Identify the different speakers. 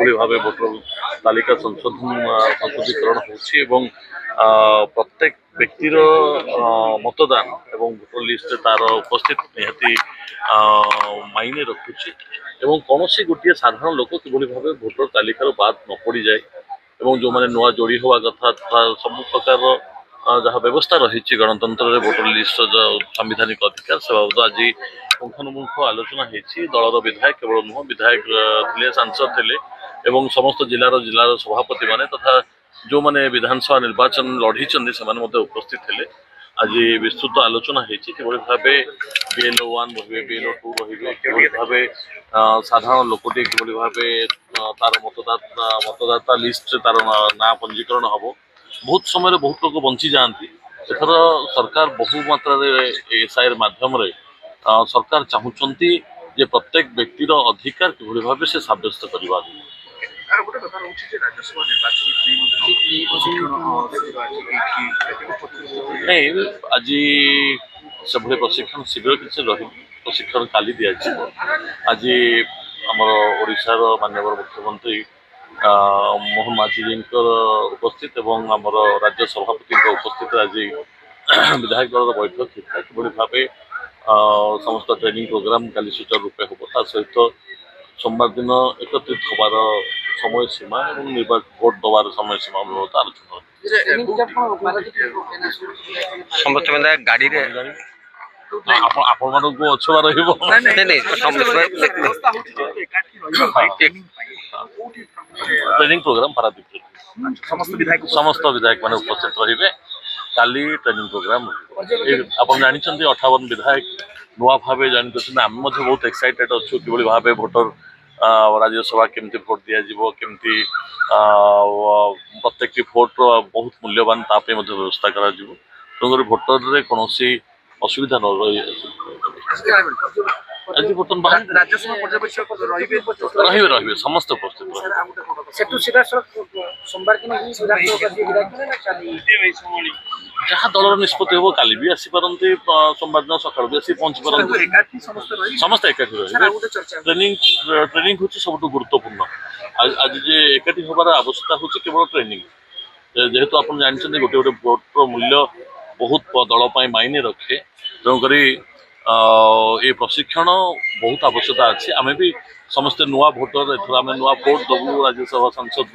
Speaker 1: কিভাবে ভাবে ভোটর তালিকা সংশোধীকরণ হচ্ছে এবং প্রত্যেক ব্যক্তির মতদান এবং ভোটর লিস্টে তার উপস্থিত নিহাতি মাইনে রখুଛି এবং কୌଣସି ଗୋଟିଏ ସାଧାରଣ ଲୋକ କିଭଳି ଭାବେ ଭୋଟର ତାଲିକାରୁ ବାଦ ନ ପଡ଼ିଯାଏ ଏବଂ ଯେଉଁମାନେ ନୂଆ ଯୋଡ଼ି ହେବା କଥା ତଥା ସବୁ ପ୍ରକାରର ଯାହା ବ୍ୟବସ୍ଥା ରହିଛି ଗଣତନ୍ତ୍ରରେ ଭୋଟର ଲିଷ୍ଟର ସାମ୍ବିଧାନିକ ଅଧିକାର ସେ ବାବଦ ଆଜି ପୁଙ୍ଖାନୁପୁଙ୍ଖ ଆଲୋଚନା ହେଇଛି। ଦଳର ବିଧାୟକ କେବଳ ନୁହଁ, ବିଧାୟକ ଥିଲେ, ସାଂସଦ ଥିଲେ ଏବଂ ସମସ୍ତ ଜିଲ୍ଲାର ସଭାପତିମାନେ ତଥା ଯେଉଁମାନେ ବିଧାନସଭା ନିର୍ବାଚନ ଲଢ଼ିଛନ୍ତି ସେମାନେ ମଧ୍ୟ ଉପସ୍ଥିତ ଥିଲେ। ଆଜି ବିସ୍ତୃତ ଆଲୋଚନା ହେଇଛି କିଭଳି ଭାବେ BLO 1 ରହିବେ, BLO 2 ରହିବେ, କିଭଳି ଭାବେ ସାଧାରଣ ଲୋକଟି କିଭଳି ଭାବେ ତାର ମତଦାତା ଲିଷ୍ଟରେ ତାର ନାଁ ପଞ୍ଜୀକରଣ ହବ। ବହୁତ ସମୟରେ ବହୁତ ଲୋକ ବଞ୍ଚି ଯାଆନ୍ତି। ଏଥର ସରକାର ବହୁ ମାତ୍ରାରେ SIR ମାଧ୍ୟମରେ ସରକାର ଚାହୁଁଛନ୍ତି ଯେ ପ୍ରତ୍ୟେକ ବ୍ୟକ୍ତିର ଅଧିକାର କିଭଳି ଭାବେ ସେ ସାବ୍ୟସ୍ତ କରିବା। ନାଇଁ ଆଜି ସେଭଳି ପ୍ରଶିକ୍ଷଣ ଶିବିର କିଛି ରହିନି, ପ୍ରଶିକ୍ଷଣ କାଲି ଦିଆଯିବ। ଆଜି ଆମର ଓଡ଼ିଶାର ମାନ୍ୟବର ମୁଖ୍ୟମନ୍ତ୍ରୀ ମୋହନ ମାଝୀଜୀଙ୍କର ଉପସ୍ଥିତ ଏବଂ ଆମର ରାଜ୍ୟ ସଭାପତିଙ୍କ ଉପସ୍ଥିତିରେ ଆଜି ବିଧାୟକ ଦଳର ବୈଠକ ହେଇଥିଲା କିଭଳି ଭାବେ ସମସ୍ତ ଟ୍ରେନିଂ ପ୍ରୋଗ୍ରାମ କାଲି ସୁଚାରୁ ରୂପେ ହେବ। ତା ସହିତ ସୋମବାର ଦିନ ଏକତ୍ରିତ ହେବାର ସମୟସୀମା ଏବଂ ଭୋଟ ଦେବାର ସମୟସୀମା ଅନୁରୋଧ ଆଲୋଚନା ଗାଡ଼ିରେ ଆପଣମାନଙ୍କୁ ଅଛୁଆ ରହିବ। ट्रेनिंग प्रोग्राम पारादीप समस्त विधायक मैंने उपस्थित रहिबे। काली ट्रेनिंग प्रोग्राम आप जानते 58 विधायक नुआ भाव जानते आम बहुत एक्साइटेड अच्छु कि भाव भोटर राज्यसभा केमती भोट दिज्व केमती प्रत्येक भोट बहुत मूल्यवान व्यवस्था कर तेणुक भोटर में कौन असुविधा न रही आज बर्तमान रही समस्त उपस्थित जहाँ दलर निष्पत्ति हम काली भी आसपारती सोमवार दिन सका भी आसी पहुंची पारती समस्त एकाठी रही ट्रेनिंग हूँ सब गुरुत्वपूर्ण आज जे एकाठी हबार आवश्यकता हूँ केवल ट्रेनिंग जेहेतु आप जानते गोटे गोटे भोटर मूल्य बहुत दल मायने रखे तेणुक ये प्रशिक्षण बहुत आवश्यकता अच्छी आम भी समस्ते नुआ भोटर एथर आम नुआ भोट दबू राज्यसभा सांसद